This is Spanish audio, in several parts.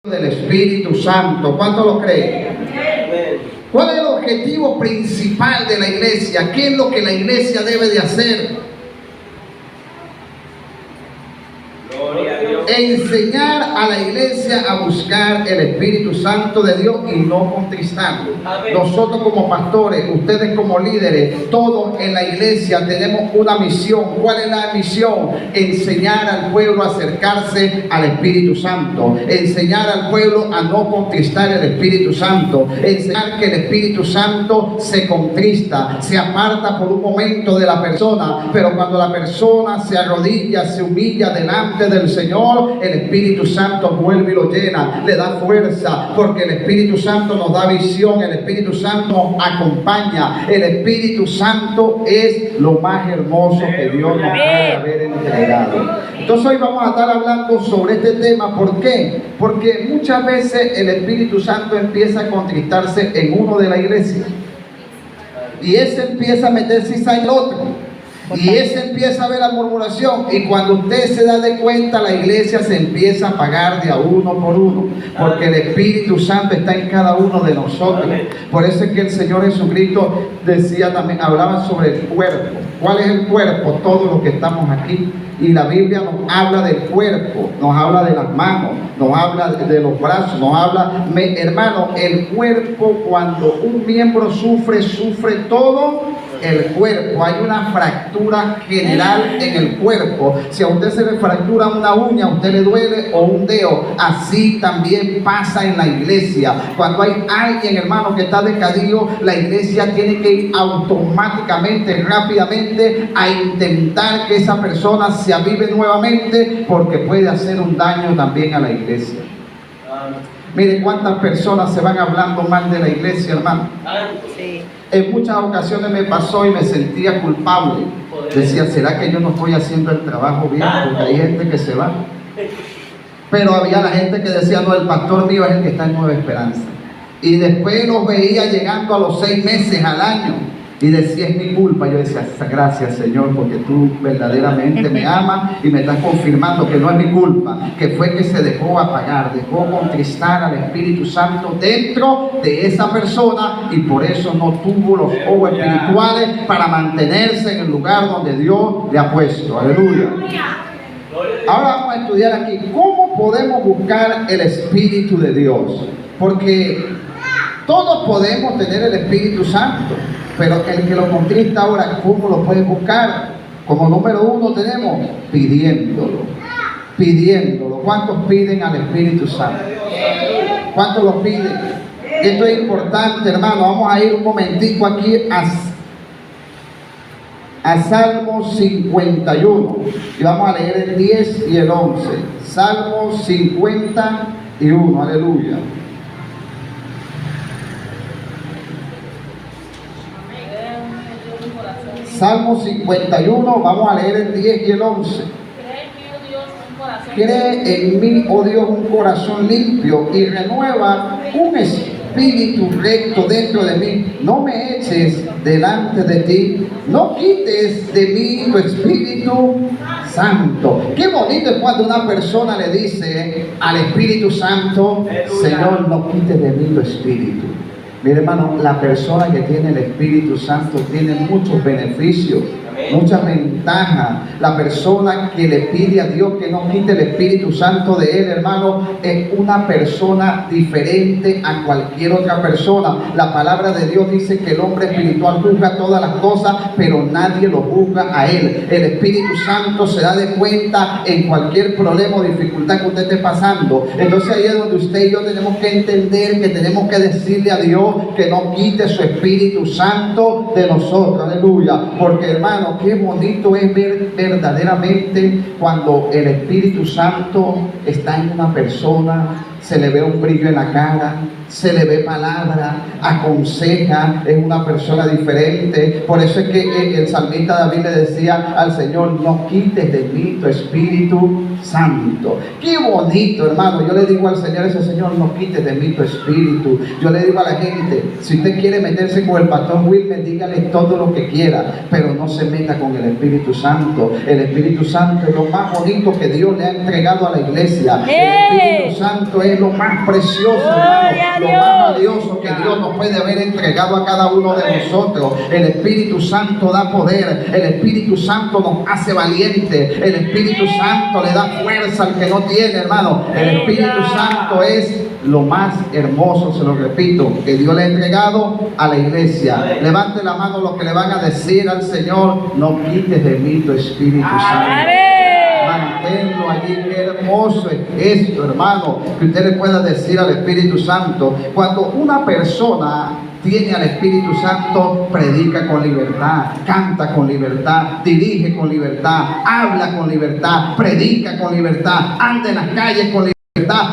del Espíritu Santo. ¿Cuánto lo creen? ¿Cuál es el objetivo principal de la iglesia? ¿Qué es lo que la iglesia debe de hacer? Enseñar a la iglesia a buscar el Espíritu Santo de Dios y no contristarlo. Nosotros como pastores, ustedes como líderes, todos en la iglesia tenemos una misión. ¿Cuál es la misión? Enseñar al pueblo a acercarse al Espíritu Santo, enseñar al pueblo a no contristar el Espíritu Santo, enseñar que el Espíritu Santo se contrista, se aparta por un momento de la persona, pero cuando la persona se arrodilla, se humilla delante del Señor, el Espíritu Santo vuelve y lo llena, le da fuerza, porque el Espíritu Santo nos da visión, el Espíritu Santo nos acompaña. El Espíritu Santo es lo más hermoso que Dios nos puede haber entregado. Entonces hoy vamos a estar hablando sobre este tema. ¿Por qué? Porque muchas veces el Espíritu Santo empieza a contristarse en uno de la iglesia, y ese empieza a meter cizaña en el otro, y ese empieza a ver la murmuración, y cuando usted se da de cuenta, la iglesia se empieza a apagar de a uno por uno, porque el Espíritu Santo está en cada uno de nosotros. Por eso es que el Señor Jesucristo decía también, hablaba sobre el cuerpo. ¿Cuál es el cuerpo? Todos los que estamos aquí. Y la Biblia nos habla del cuerpo, nos habla de las manos, nos habla de los brazos, nos habla, hermano, el cuerpo, cuando un miembro sufre, sufre todo el cuerpo. Hay una fractura general en el cuerpo. Si a usted se le fractura una uña, a usted le duele, o un dedo. Así también pasa en la iglesia. Cuando hay alguien, hermano, que está decaído, la iglesia tiene que ir automáticamente, rápidamente, a intentar que esa persona se avive nuevamente, porque puede hacer un daño también a la iglesia. Miren cuántas personas se van hablando mal de la iglesia, hermano. Sí. En muchas ocasiones me pasó y me sentía culpable. Decía, ¿será que yo no estoy haciendo el trabajo bien? Porque hay gente que se va. Pero había la gente que decía, no, el pastor mío es el que está en Nueva Esperanza. Y después los veía llegando a los 6 meses, al año, y decía, es mi culpa. Yo decía, gracias Señor, porque tú verdaderamente me amas y me estás confirmando que no es mi culpa, que fue que se dejó apagar, dejó contristar al Espíritu Santo dentro de esa persona, y por eso no tuvo los ojos espirituales para mantenerse en el lugar donde Dios le ha puesto. Aleluya. Ahora vamos a estudiar aquí cómo podemos buscar el Espíritu de Dios, porque todos podemos tener el Espíritu Santo, pero el que lo contrista ahora, ¿cómo lo puede buscar? Como número 1 tenemos pidiéndolo. ¿Cuántos piden al Espíritu Santo? ¿Cuántos lo piden? Esto es importante, hermano. Vamos a ir un momentico aquí a Salmo 51, y vamos a leer el 10 y el 11. Salmo 51, aleluya. Salmo 51, vamos a leer el 10 y el 11. Cree en mí, oh Dios, un corazón limpio, y renueva un espíritu recto dentro de mí. No me eches delante de ti, no quites de mí tu Espíritu Santo. Qué bonito es cuando una persona le dice al Espíritu Santo, Señor, no quites de mí tu Espíritu. Mire, hermano, la persona que tiene el Espíritu Santo tiene muchos beneficios, muchas ventajas. La persona que le pide a Dios que no quite el Espíritu Santo de él, hermano, es una persona diferente a cualquier otra persona. La palabra de Dios dice que el hombre espiritual juzga todas las cosas, pero nadie lo juzga a él. El Espíritu Santo se da de cuenta en cualquier problema o dificultad que usted esté pasando. Entonces ahí es donde usted y yo tenemos que entender que tenemos que decirle a Dios que no quite su Espíritu Santo de nosotros. Aleluya. Porque, hermano, qué bonito es ver verdaderamente cuando el Espíritu Santo está en una persona. Se le ve un brillo en la cara, se le ve palabra, aconseja, es una persona diferente. Por eso es que el salmista David le decía al Señor, no quites de mí tu Espíritu Santo. Qué bonito, hermano. Yo le digo al Señor, ese Señor, no quites de mí tu Espíritu. Yo le digo a la gente, si usted quiere meterse con el pastor Wilmer, dígale todo lo que quiera, pero no se meta con el Espíritu Santo. El Espíritu Santo es lo más bonito que Dios le ha entregado a la iglesia. El Espíritu Santo es es lo más precioso, hermano, lo más valioso que Dios nos puede haber entregado a cada uno de nosotros. El Espíritu Santo da poder, el Espíritu Santo nos hace valiente, el Espíritu Santo le da fuerza al que no tiene, hermano. El Espíritu Santo es lo más hermoso, se lo repito, que Dios le ha entregado a la iglesia. Levante la mano los que le van a decir al Señor: no quites de mí tu Espíritu Santo. Manténlo allí. Qué hermoso es esto, hermano, que usted le pueda decir al Espíritu Santo. Cuando una persona tiene al Espíritu Santo, predica con libertad, canta con libertad, dirige con libertad, habla con libertad, predica con libertad, anda en las calles con libertad,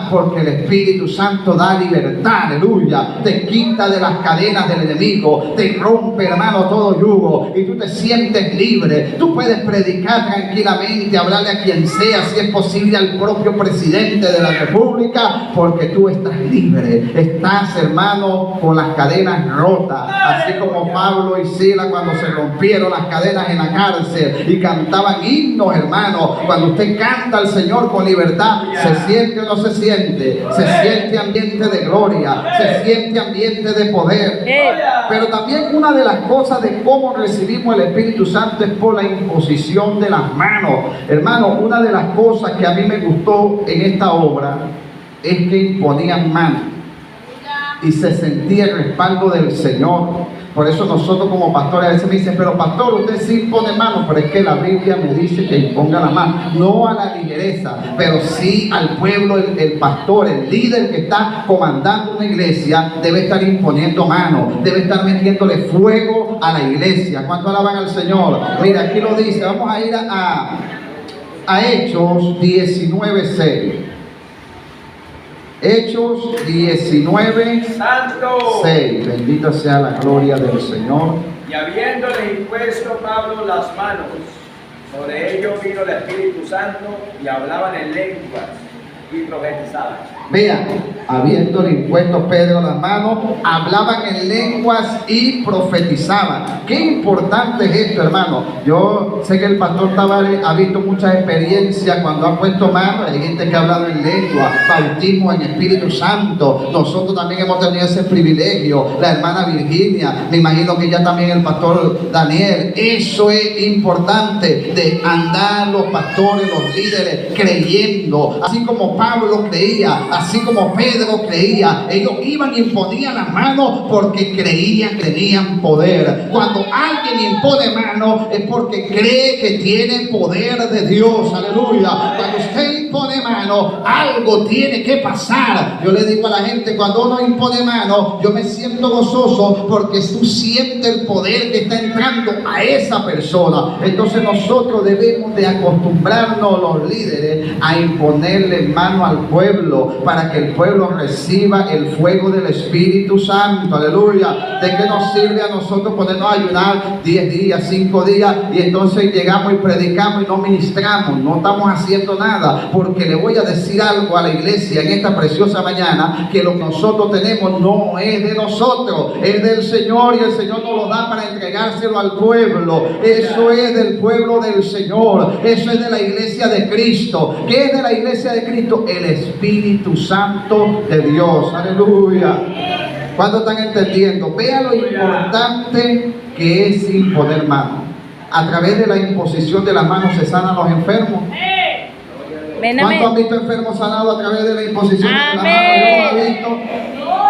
porque el Espíritu Santo da libertad, aleluya. Te quita de las cadenas del enemigo, te rompe, hermano, todo yugo, y tú te sientes libre. Tú puedes predicar tranquilamente, hablarle a quien sea, si es posible al propio presidente de la república, porque tú estás libre. Estás, hermano, con las cadenas rotas, así como Pablo y Silas cuando se rompieron las cadenas en la cárcel y cantaban himnos, hermano. Cuando usted canta al Señor con libertad, se siente o no se siente, se siente ambiente de gloria, se siente ambiente de poder. Pero también una de las cosas de cómo recibimos el Espíritu Santo es por la imposición de las manos. Hermano, una de las cosas que a mí me gustó en esta obra es que imponían manos y se sentía el respaldo del Señor. Por eso nosotros como pastores a veces me dicen: pero pastor, usted sí impone manos. Pero es que la Biblia me dice que imponga la mano, no a la ligereza, pero sí al pueblo. El pastor, el líder que está comandando una iglesia, debe estar imponiendo manos, debe estar metiéndole fuego a la iglesia. ¿Cuánto alaban al Señor? Mira, aquí lo dice. Vamos a ir a Hechos 19:6. Hechos 19:6. Bendita sea la gloria del Señor. Y habiéndole impuesto Pablo las manos, sobre ellos vino el Espíritu Santo, y hablaban en lenguas y profetizaban. Vean, habiéndole impuesto Pedro las manos, hablaban en lenguas y profetizaban. Qué importante es esto, hermano. Yo sé que el pastor Tavares ha visto muchas experiencias cuando ha puesto manos. Hay gente que ha hablado en lengua, bautismo en Espíritu Santo. Nosotros también hemos tenido ese privilegio. La hermana Virginia, me imagino que ya también el pastor Daniel. Eso es importante, de andar los pastores, los líderes, creyendo. Así como Pablo creía, así como Pedro creía, ellos iban y imponían las manos porque creían que tenían poder. Cuando alguien impone manos es porque cree que tiene poder de Dios, aleluya. Cuando usted impone manos, algo tiene que pasar. Yo le digo a la gente, cuando uno impone manos, yo me siento gozoso porque tú sientes el poder que está entrando a esa persona. Entonces nosotros debemos de acostumbrarnos, los líderes, a imponerle mano al pueblo, para que el pueblo reciba el fuego del Espíritu Santo, aleluya. ¿De qué nos sirve a nosotros ponernos a ayunar 10 días, 5 días, y entonces llegamos y predicamos y no ministramos? No estamos haciendo nada, porque le voy a decir algo a la iglesia en esta preciosa mañana, que lo que nosotros tenemos no es de nosotros, es del Señor, y el Señor nos lo da para entregárselo al pueblo. Eso es del pueblo del Señor, eso es de la iglesia de Cristo. ¿Qué es de la iglesia de Cristo? El Espíritu Santo de Dios, aleluya. ¿Cuánto están entendiendo? Vean lo importante que es imponer manos. A través de la imposición de las manos se sanan los enfermos. ¿Cuántos han visto enfermos sanados a través de la imposición de las manos? Yo he visto.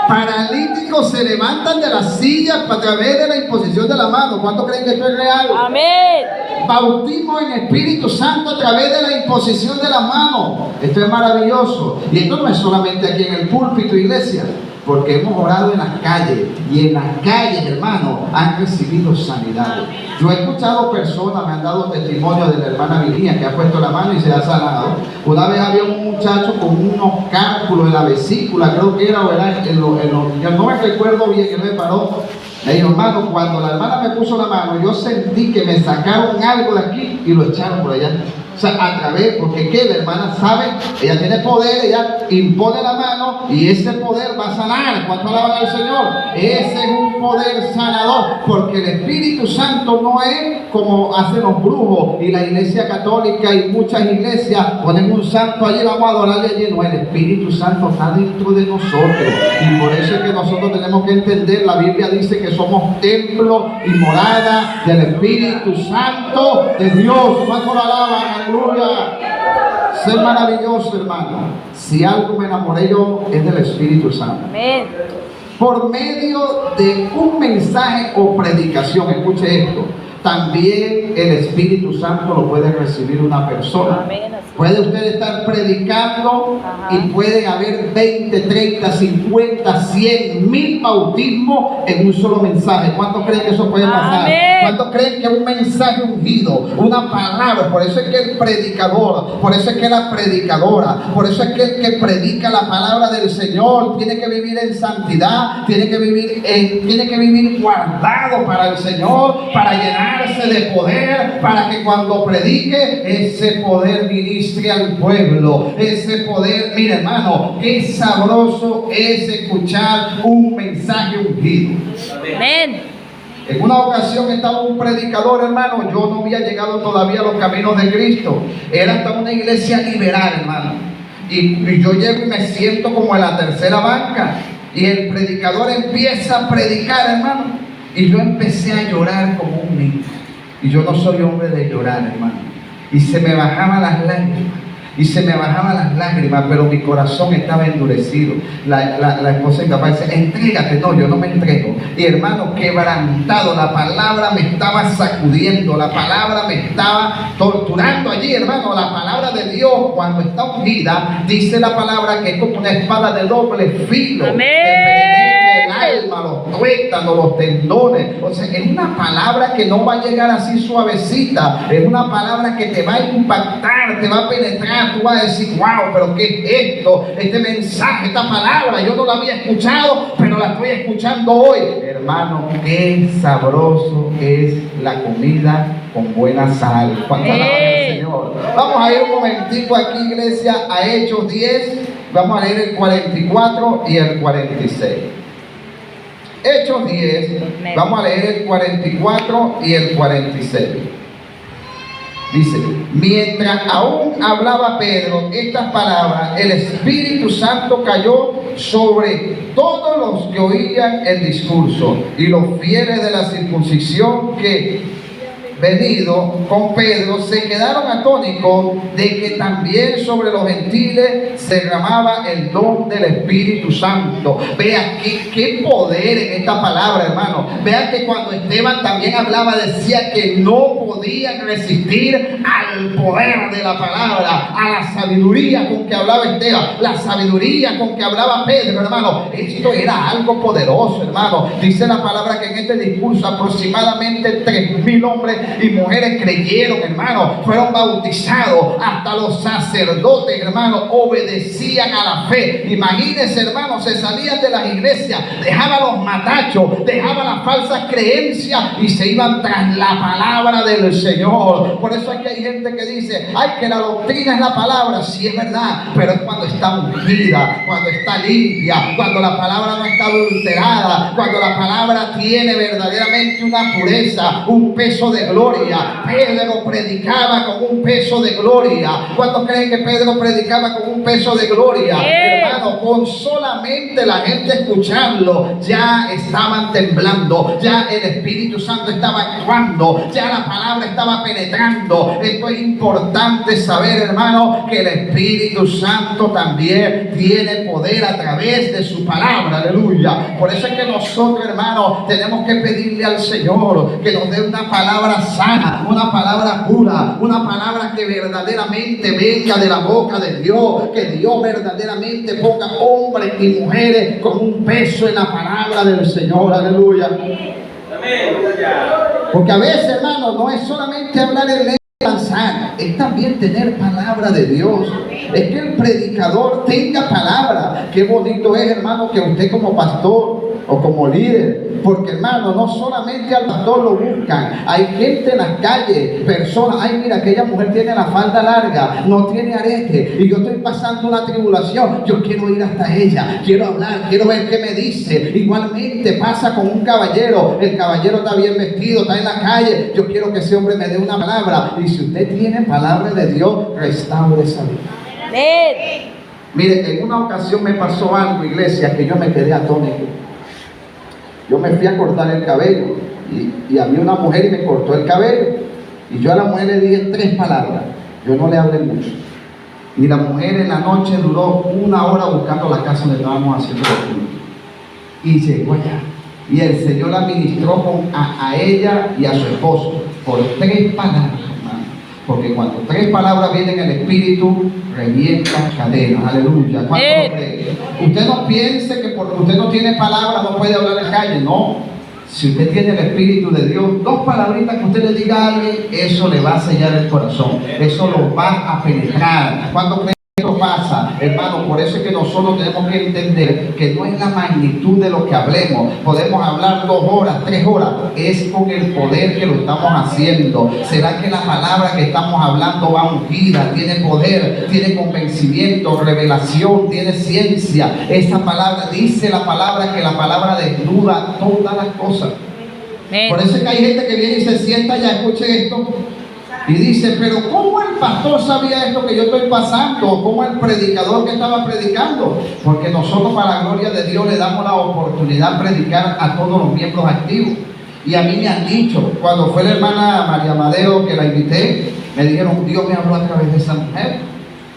Paralíticos se levantan de las sillas a través de la imposición de la mano. ¿Cuántos creen que esto es real? Amén. Bautismo en Espíritu Santo a través de la imposición de la mano. Esto es maravilloso. Y esto no es solamente aquí en el púlpito, iglesia, porque hemos orado en las calles, y en las calles, hermano, han recibido sanidad. Yo he escuchado personas, me han dado testimonio de la hermana Virginia, que ha puesto la mano y se ha sanado. Una vez había un muchacho con unos cálculos en la vesícula, creo que era, o era yo no me recuerdo bien, que no me paró. Me dijo: hermano, cuando la hermana me puso la mano, yo sentí que me sacaron algo de aquí y lo echaron por allá. O sea, a través, porque que la hermana sabe, ella tiene poder, ella impone la mano y ese poder va a sanar. ¿Cuánto alaban al Señor? Ese es un poder sanador, porque el Espíritu Santo no es como hacen los brujos y la Iglesia Católica y muchas iglesias ponen un santo allí, vamos a adorarle allí. No, el Espíritu Santo está dentro de nosotros y por eso es que nosotros tenemos que entender, la Biblia dice que somos templo y morada del Espíritu Santo de Dios. ¿Cuánto lo alaban? Aleluya. Es maravilloso, hermano. Si algo me enamoré yo es del Espíritu Santo. Amén. Por medio de un mensaje o predicación, escuche esto, también el Espíritu Santo lo puede recibir una persona. Amén. Puede usted estar predicando y pueden haber 20, 30, 50, 100, 1000 bautismos en un solo mensaje. ¿Cuántos creen que eso puede pasar? Amén. ¿Cuántos creen que un mensaje ungido, una palabra? Por eso es que el predicador, por eso es que la predicadora, por eso es que el que predica la palabra del Señor tiene que vivir en santidad, tiene que vivir guardado para el Señor, para llenarse de poder, para que cuando predique ese poder ministre al pueblo, ese poder. Mira, hermano, qué sabroso es escuchar un mensaje ungido. Amén. En una ocasión estaba un predicador, hermano, yo no había llegado todavía a los caminos de Cristo, era hasta una iglesia liberal, hermano, y yo llego y me siento como en la tercera banca, y el predicador empieza a predicar, hermano, y yo empecé a llorar como un niño, y yo no soy hombre de llorar, hermano, y se me bajaban las lágrimas, pero mi corazón estaba endurecido. La esposa incapaz dice, entrégate. No, yo no me entrego. Y hermano, quebrantado, la palabra me estaba sacudiendo, la palabra me estaba torturando allí, hermano. La palabra de Dios, cuando está ungida, dice la palabra que es como una espada de doble filo. Amén. El alma, los tuétanos, los tendones. O sea, es una palabra que no va a llegar así suavecita, es una palabra que te va a impactar, te va a penetrar, tú vas a decir, wow, pero ¿qué es esto? Este mensaje, esta palabra, yo no la había escuchado, pero la estoy escuchando hoy. Hermano, qué sabroso es la comida con buena sal. ¿Cuánto alaban al Señor? Vamos a ir un momentico aquí, iglesia, a Hechos 10, vamos a leer el 44 y el 46. Hechos 10, vamos a leer el 44 y el 46. Dice, mientras aún hablaba Pedro estas palabras, el Espíritu Santo cayó sobre todos los que oían el discurso, y los fieles de la circuncisión que venido con Pedro se quedaron atónitos de que también sobre los gentiles se derramaba el don del Espíritu Santo. Vea qué poder en esta palabra, hermano. Vea que cuando Esteban también hablaba, decía que no podían resistir al poder de la palabra, a la sabiduría con que hablaba Esteban, la sabiduría con que hablaba Pedro, hermano. Esto era algo poderoso, hermano. Dice la palabra que en este discurso aproximadamente 3000 hombres y mujeres creyeron, hermano, fueron bautizados, hasta los sacerdotes, hermano, obedecían a la fe. Imagínense, hermano, se salían de las iglesias, dejaban los matachos, dejaban las falsas creencias y se iban tras la palabra del Señor. Por eso es que hay gente que dice, ay, que la doctrina es la palabra. Sí, es verdad, pero es cuando está ungida, cuando está limpia, cuando la palabra no está adulterada, cuando la palabra tiene verdaderamente una pureza, un peso de gloria. Pedro predicaba con un peso de gloria. ¿Cuántos creen que Pedro predicaba con un peso de gloria? Hermano, con solamente la gente escucharlo, ya estaban temblando, ya el Espíritu Santo estaba actuando, ya la palabra estaba penetrando. Esto es importante saber, hermano, que el Espíritu Santo también tiene poder a través de su palabra. Aleluya. Por eso es que nosotros, hermano, tenemos que pedirle al Señor que nos dé una palabra sana, una palabra pura, una palabra que verdaderamente venga de la boca de Dios, que Dios verdaderamente ponga hombres y mujeres con un peso en la palabra del Señor. Aleluya. Porque a veces, hermano, no es solamente hablar en lengua sana, es también tener palabra de Dios. Es que el predicador tenga palabra. Qué bonito es, hermano, que usted como pastor o como líder, porque hermano, no solamente al pastor lo buscan, hay gente en las calles, personas, ay mira, aquella mujer tiene la falda larga, no tiene arete, y yo estoy pasando una tribulación, yo quiero ir hasta ella, quiero hablar, quiero ver qué me dice. Igualmente pasa con un caballero, el caballero está bien vestido, está en la calle, yo quiero que ese hombre me dé una palabra, y si usted tiene palabra de Dios, restaure esa vida. Amén. Mire, en una ocasión me pasó algo, iglesia, que yo me quedé atónito. Yo me fui a cortar el cabello y había una mujer y me cortó el cabello. Y yo a la mujer le dije 3 palabras. Yo no le hablé mucho. Y la mujer en la noche duró 1 hora buscando la casa donde estábamos haciendo el culto. Y llegó allá. Y el Señor la ministró a ella y a su esposo por 3 palabras. Porque cuando 3 palabras vienen en el Espíritu, revientan cadenas. Aleluya. ¿Cuánto lo cree? Usted no piense que porque usted no tiene palabras no puede hablar en calle. No. Si usted tiene el Espíritu de Dios, 2 palabritas que usted le diga a alguien, eso le va a sellar el corazón. Eso lo va a penetrar. ¿Cuánto cree? Esto pasa, hermano, por eso es que nosotros tenemos que entender que no es la magnitud de lo que hablemos. Podemos hablar 2 horas, 3 horas, es con el poder que lo estamos haciendo. ¿Será que la palabra que estamos hablando va ungida, tiene poder, tiene convencimiento, revelación, tiene ciencia? Esa palabra, dice la palabra que la palabra desnuda todas las cosas. Por eso es que hay gente que viene y se sienta, ya escuche esto, y dice, pero ¿cómo el pastor sabía esto que yo estoy pasando? ¿Cómo el predicador que estaba predicando? Porque nosotros, para la gloria de Dios, le damos la oportunidad de predicar a todos los miembros activos. Y a mí me han dicho, cuando fue la hermana María Amadeo que la invité, me dijeron, Dios me habló a través de esa mujer.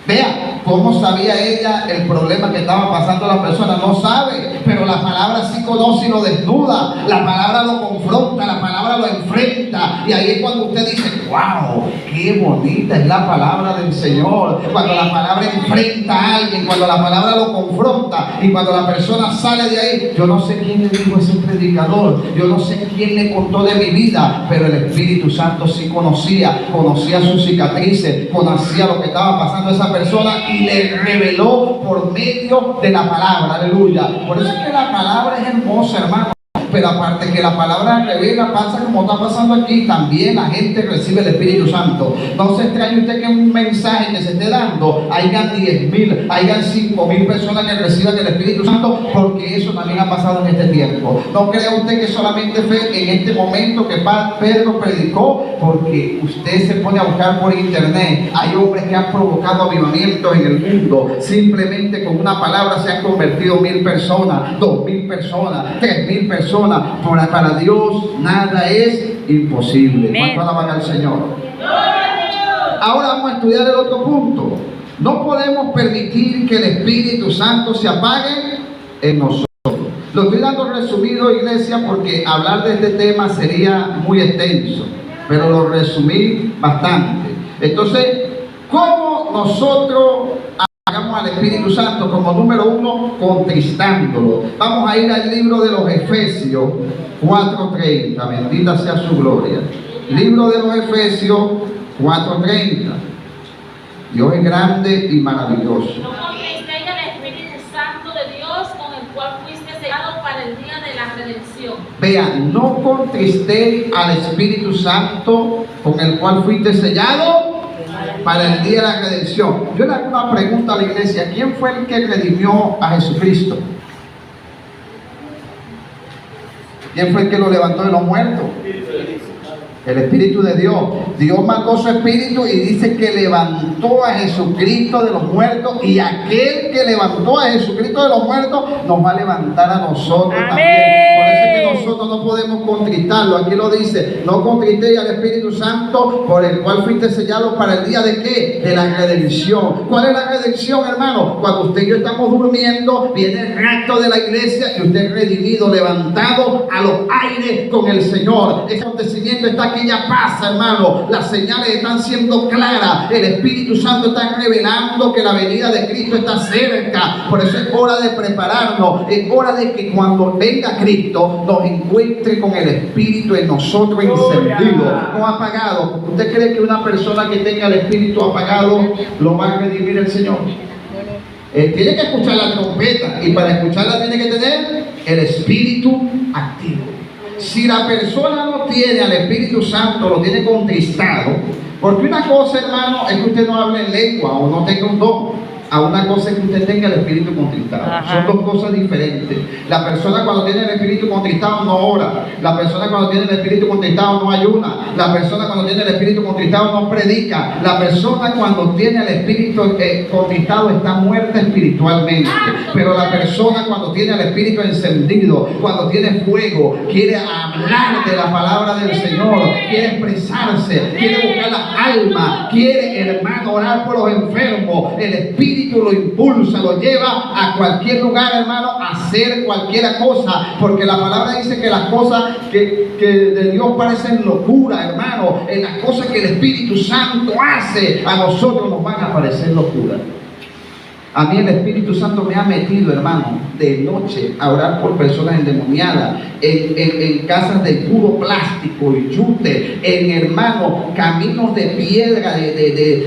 Vea, ¿cómo sabía ella el problema que estaba pasando la persona? No sabe, pero la palabra sí conoce y lo desnuda. La palabra lo confronta, la palabra lo enfrenta. Y ahí es cuando usted dice, wow, qué bonita es la palabra del Señor. Cuando la palabra enfrenta a alguien, cuando la palabra lo confronta y cuando la persona sale de ahí. Yo no sé quién le dijo ese predicador, yo no sé quién le contó de mi vida, pero el Espíritu Santo sí conocía sus cicatrices, conocía lo que estaba pasando a esa persona y le reveló por medio de la palabra. Aleluya. Por eso es que la palabra es hermosa, hermano. Pero aparte que la palabra revela, pasa como está pasando aquí, también la gente recibe el Espíritu Santo. No se extrañe usted que un mensaje que se esté dando, hayan 10,000, hayan 5,000 personas que reciban el Espíritu Santo, porque eso también ha pasado en este tiempo. No crea usted que solamente fue en este momento que Pedro predicó, porque usted se pone a buscar por internet. Hay hombres que han provocado avivamientos en el mundo. Simplemente con una palabra se han convertido 1,000 personas, 2,000 personas, 3,000 personas. Para Dios nada es imposible. ¿Cuánto alaban al Señor? Ahora vamos a estudiar el otro punto. No podemos permitir que el Espíritu Santo se apague en nosotros. Lo estoy dando resumido, iglesia, porque hablar de este tema sería muy extenso, pero lo resumí bastante. Entonces, ¿cómo nosotros hagamos al Espíritu Santo? Como número 1, contristándolo. Vamos a ir al libro de los Efesios 4:30. Bendita sea su gloria. Libro de los Efesios 4:30. Dios es grande y maravilloso. No contristéis al Espíritu Santo de Dios, con el cual fuiste sellado para el día de la redención. Vean, no contristéis al Espíritu Santo, con el cual fuiste sellado para el día de la redención. Yo le hago una pregunta a la iglesia: ¿quién fue el que redimió a Jesucristo? ¿Quién fue el que lo levantó de los muertos? El Espíritu de Dios. Dios mandó su Espíritu y dice que levantó a Jesucristo de los muertos, y aquel que levantó a Jesucristo de los muertos nos va a levantar a nosotros también. Por eso es que nosotros no podemos contristarlo. Aquí lo dice: no contristéis al Espíritu Santo, por el cual fuiste sellados para el día de ¿qué? De la redención. ¿Cuál es la redención, hermano? Cuando usted y yo estamos durmiendo, viene el rapto de la iglesia y usted es redimido, levantado a los aires con el Señor. Ese acontecimiento está aquí, ya pasa, hermano. Las señales están siendo claras. El Espíritu Santo está revelando que la venida de Cristo está cerca. Por eso es hora de prepararnos. Es hora de que cuando venga Cristo nos encuentre con el Espíritu en nosotros encendido, no apagado. ¿Usted cree que una persona que tenga el Espíritu apagado lo va a redimir el Señor? Tiene que escuchar la trompeta y para escucharla tiene que tener el espíritu activo. Si la persona no tiene al Espíritu Santo, lo tiene contristado, porque una cosa, hermano, es que usted no hable en lengua o no tenga un don. A una cosa es que usted tenga el espíritu contristado. Ajá. Son dos cosas diferentes. La persona cuando tiene el espíritu contristado no ora. La persona cuando tiene el espíritu contristado no ayuna. La persona cuando tiene el espíritu contristado no predica. La persona cuando tiene el espíritu contristado está muerta espiritualmente. Pero la persona cuando tiene el espíritu encendido, cuando tiene fuego, quiere hablar de la palabra del Señor, quiere expresarse, quiere buscar las almas, quiere, hermano, orar por los enfermos. El espíritu lo impulsa, lo lleva a cualquier lugar, hermano, a hacer cualquier cosa, porque la palabra dice que las cosas que de Dios parecen locura, hermano, en las cosas que el Espíritu Santo hace, a nosotros nos van a parecer locura. A mí el Espíritu Santo me ha metido, hermano, de noche a orar por personas endemoniadas, en casas de puro plástico y yute, en, hermano, caminos de piedra,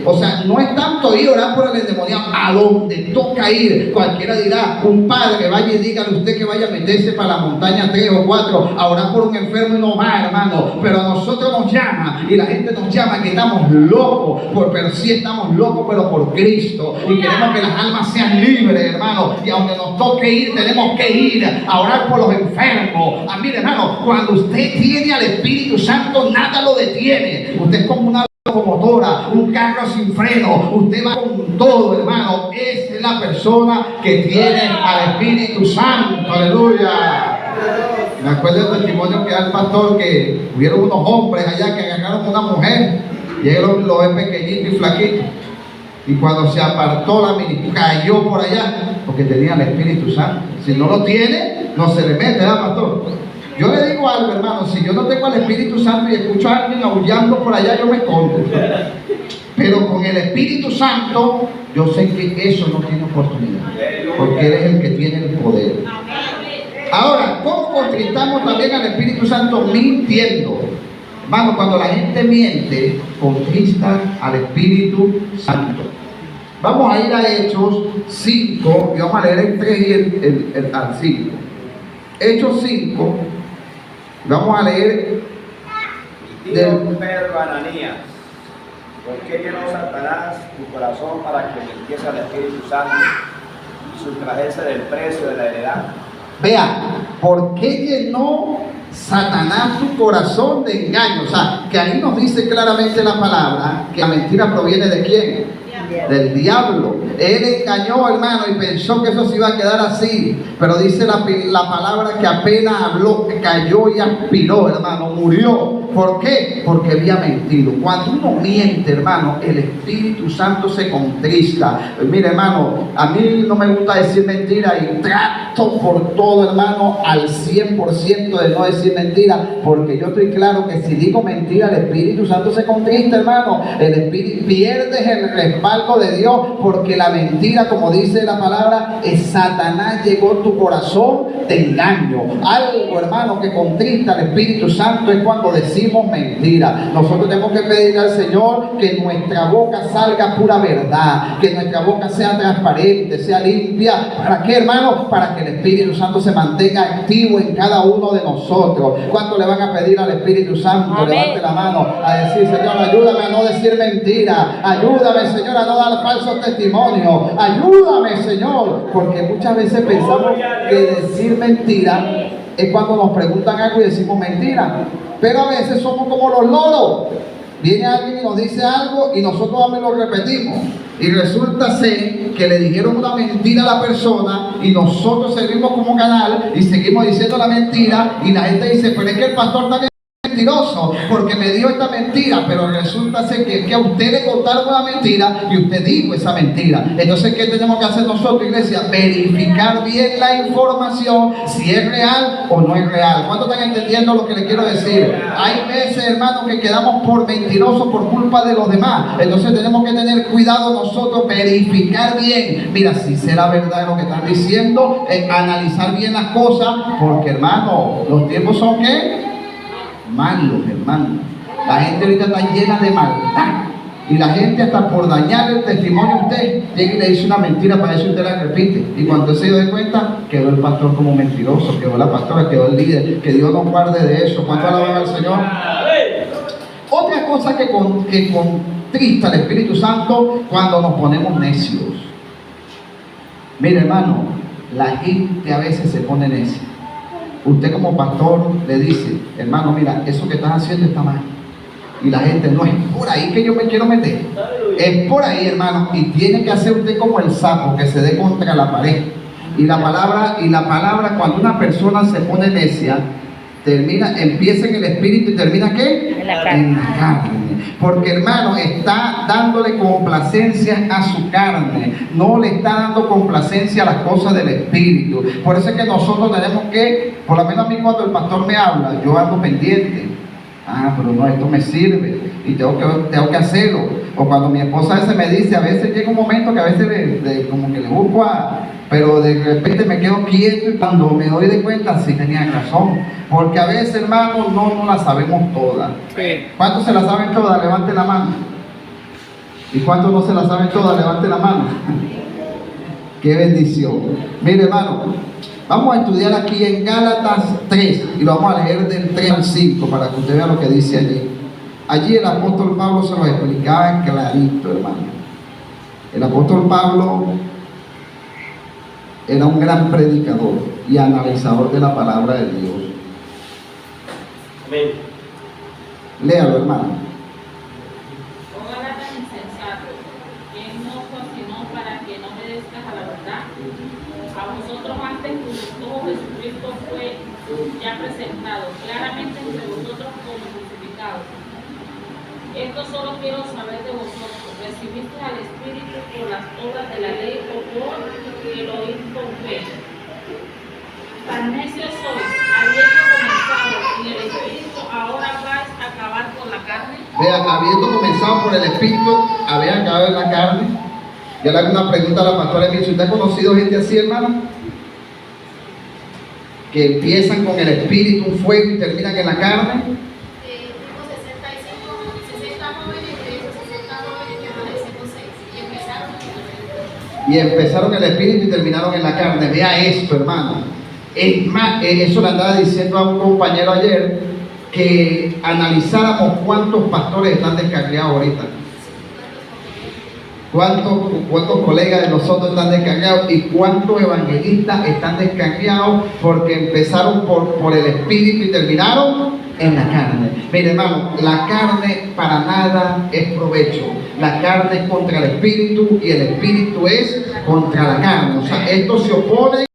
o sea, no es tanto ir a orar por el endemoniado, a donde toca ir. Cualquiera dirá, un padre, vaya y dígale usted que vaya a meterse para la montaña 3 o 4 a orar por un enfermo y no va, hermano, pero a nosotros nos llama, y la gente nos llama que estamos locos, pero sí estamos locos, pero por Cristo, y queremos que las almas sean libres, hermano, y aunque nos toque ir, tenemos que ir a orar por los enfermos. Mire, hermano, cuando usted tiene al Espíritu Santo, nada lo detiene. Usted es como una locomotora, un carro sin freno, usted va con todo, hermano. Esa es la persona que tiene al Espíritu Santo, aleluya. Me acuerdo del testimonio que da el pastor, que hubieron unos hombres allá que agarraron a una mujer, y él lo ve pequeñito y flaquito. Y cuando se apartó la ministra, cayó por allá, porque tenía el Espíritu Santo. Si no lo tiene, no se le mete, ¿verdad, pastor? Yo le digo algo, hermano, si yo no tengo el Espíritu Santo y escucho a alguien aullando por allá, yo me escondo. Pero con el Espíritu Santo, yo sé que eso no tiene oportunidad, porque Él es el que tiene el poder. Ahora, ¿cómo contristamos también al Espíritu Santo? Mintiendo. Hermano, cuando la gente miente, contrista al Espíritu Santo. Vamos a ir a Hechos 5, y vamos a leer el 3 y al 5. Hechos 5, vamos a leer Dijo Pedro a Ananías: ¿por qué llenó Satanás tu corazón para que mintiese al Espíritu Santo y sustrajese del precio de la heredad? Vea, ¿por qué llenó Satanás tu corazón de engaño? O sea, que ahí nos dice claramente la palabra que la mentira proviene de ¿quién? Del diablo. Él engañó, hermano, y pensó que eso se iba a quedar así, pero dice la palabra que apenas habló, que cayó y aspiró, hermano, murió. ¿Por qué? Porque había mentido. Cuando uno miente, hermano, el Espíritu Santo se contrista. Mire, hermano, a mí no me gusta decir mentira y trato por todo, hermano, al 100% de no decir mentira, porque yo estoy claro que si digo mentira, el Espíritu Santo se contrista, hermano. El Espíritu, pierdes el respaldo de Dios, porque la mentira, como dice la palabra, es Satanás llegó a tu corazón de engaño. Algo, hermano, que contrista al Espíritu Santo es cuando decimos mentira. Nosotros tenemos que pedirle al Señor que nuestra boca salga pura verdad, que nuestra boca sea transparente, sea limpia. ¿Para qué, hermano? Para que el Espíritu Santo se mantenga activo en cada uno de nosotros. ¿Cuánto le van a pedir al Espíritu Santo? Amén. Levante la mano a decir: Señor, ayúdame a no decir mentira, ayúdame, Señor, a no dar falsos testimonios, ayúdame, Señor, porque muchas veces pensamos que decir mentira es cuando nos preguntan algo y decimos mentira, pero a veces somos como los loros. Viene alguien y nos dice algo y nosotros vamos y lo repetimos, y resulta ser que le dijeron una mentira a la persona y nosotros seguimos como canal y seguimos diciendo la mentira, y la gente dice: pero es que el pastor también mentiroso porque me dio esta mentira, pero resulta ser que a usted le contaron una mentira y usted dijo esa mentira. Entonces, ¿qué tenemos que hacer nosotros, iglesia? Verificar bien la información, si es real o no es real. ¿Cuántos están entendiendo lo que les quiero decir? Hay veces, hermanos, que quedamos por mentirosos por culpa de los demás. Entonces tenemos que tener cuidado nosotros, verificar bien. Mira, si será verdad lo que están diciendo, analizar bien las cosas, porque, hermano, los tiempos son ¿qué? Malos, hermano. La gente ahorita está llena de maldad. Y la gente hasta por dañar el testimonio a usted, llega y le dice una mentira para eso usted la repite. Y cuando usted se dio cuenta, quedó el pastor como mentiroso, quedó la pastora, quedó el líder. Que Dios nos guarde de eso. ¿Cuánto alaban al Señor? Otra cosa que contrista al Espíritu Santo cuando nos ponemos necios. Mire, hermano, la gente a veces se pone necia. Usted como pastor le dice, hermano, mira, eso que estás haciendo está mal. Y la gente, no es por ahí que yo me quiero meter. Es por ahí, hermano. Y tiene que hacer usted como el sapo que se dé contra la pared. Y la palabra, cuando una persona se pone necia, empieza en el espíritu y termina ¿qué? En la carne. En la carne. Porque, hermano, está dándole complacencia a su carne, no le está dando complacencia a las cosas del espíritu. Por eso es que nosotros tenemos que, por lo menos a mí cuando el pastor me habla, yo ando pendiente. Pero no, esto me sirve y tengo que hacerlo. O cuando mi esposa a veces me dice, a veces llega un momento que a veces como que le busco pero de repente me quedo quieto y cuando me doy de cuenta, sí tenía razón. Porque a veces, hermano, no la sabemos todas. Sí. ¿Cuántos se la saben todas? Levanten la mano. ¿Y cuántos no se la saben todas? Levanten la mano. ¡Qué bendición! Mire, hermano, vamos a estudiar aquí en Gálatas 3 y lo vamos a leer del 3 al 5 para que usted vea lo que dice allí. Allí el apóstol Pablo se lo explicaba clarito, hermano. El apóstol Pablo era un gran predicador y analizador de la palabra de Dios. Amén. Léalo, hermano. Oh Gálatas insensato, ¿quién no fascinó para que no obedezcas a la verdad? A vosotros antes como Jesucristo fue ya presentado claramente entre vosotros como crucificado. Esto solo quiero saber de vosotros: ¿recibiste al Espíritu por las obras de la ley o por que lo oís con fe? Tan necios sois, habiendo comenzado en el Espíritu, ahora vais a acabar por la carne. Vean, habiendo comenzado por el Espíritu, habían acabado en la carne. Yo le hago una pregunta a la pastora Emilio. ¿Usted ha conocido gente así, hermano? Que empiezan con el Espíritu, un fuego y terminan en la carne. Tengo 60 jóvenes, de esos 60 jóvenes permanecemos 6 y Empezaron en el Espíritu y terminaron en la carne. Vea esto, hermano. Es más, eso le andaba diciendo a un compañero ayer, que analizáramos cuántos pastores están descarriados ahorita. ¿Cuántos colegas de nosotros están descarriados y cuántos evangelistas están descarriados porque empezaron por el Espíritu y terminaron en la carne? Mire, hermano, la carne para nada es provecho. La carne es contra el Espíritu y el Espíritu es contra la carne. O sea, esto se opone.